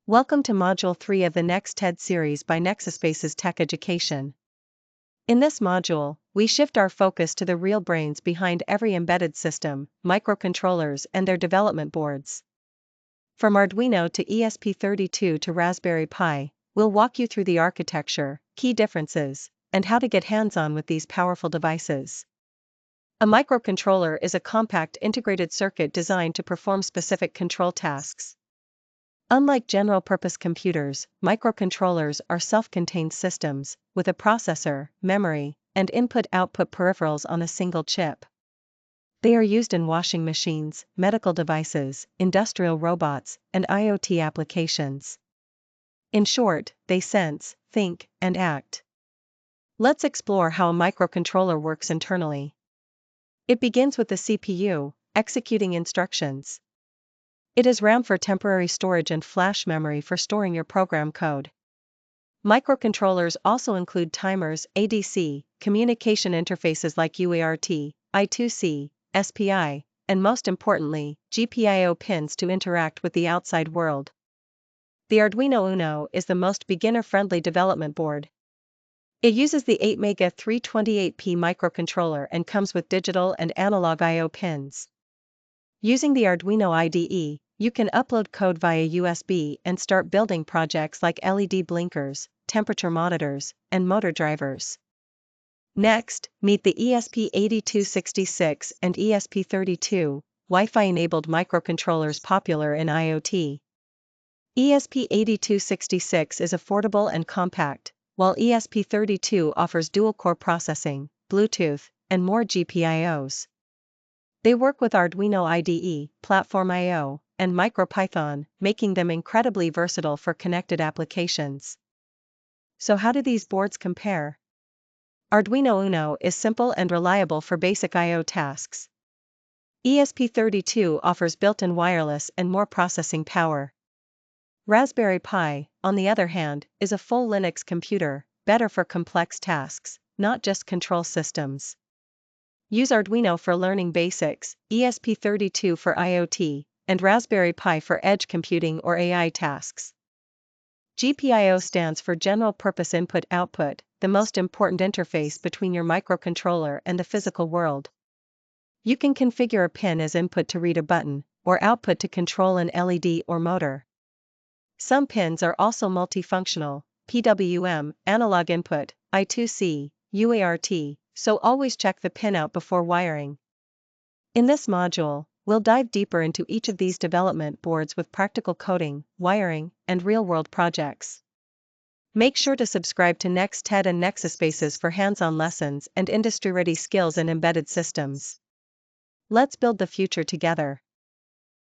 Welcome to Module 3 of the Next TED series by Nexuspace's Tech Education. In this module, we shift our focus to the real brains behind every embedded system, microcontrollers and their development boards. From Arduino to ESP32 to Raspberry Pi, we'll walk you through the architecture, key differences, and how to get hands-on with these powerful devices. A microcontroller is a compact integrated circuit designed to perform specific control tasks. Unlike general-purpose computers, microcontrollers are self-contained systems, with a processor, memory, and input-output peripherals on a single chip. They are used in washing machines, medical devices, industrial robots, and IoT applications. In short, they sense, think, and act. Let's explore how a microcontroller works internally. It begins with the CPU, executing instructions. It is RAM for temporary storage and flash memory for storing your program code. Microcontrollers also include timers, ADC, communication interfaces like UART, I2C, SPI, and most importantly, GPIO pins to interact with the outside world. The Arduino Uno is the most beginner-friendly development board. It uses the 8MEGA 328P microcontroller and comes with digital and analog I/O pins. Using the Arduino IDE, you can upload code via USB and start building projects like LED blinkers, temperature monitors, and motor drivers. Next, meet the ESP8266 and ESP32, Wi-Fi-enabled microcontrollers popular in IoT. ESP8266 is affordable and compact, while ESP32 offers dual-core processing, Bluetooth, and more GPIOs. They work with Arduino IDE, Platform I/O, and MicroPython, making them incredibly versatile for connected applications. So how do these boards compare? Arduino Uno is simple and reliable for basic I/O tasks. ESP32 offers built-in wireless and more processing power. Raspberry Pi, on the other hand, is a full Linux computer, better for complex tasks, not just control systems. Use Arduino for learning basics, ESP32 for IoT, and Raspberry Pi for edge computing or AI tasks. GPIO stands for General Purpose Input-Output, the most important interface between your microcontroller and the physical world. You can configure a pin as input to read a button, or output to control an LED or motor. Some pins are also multifunctional, PWM, analog input, I2C, UART, so always check the pinout before wiring. In this module, we'll dive deeper into each of these development boards with practical coding, wiring, and real-world projects. Make sure to subscribe to Next TED and Nexuspaces for hands-on lessons and industry-ready skills in embedded systems. Let's build the future together.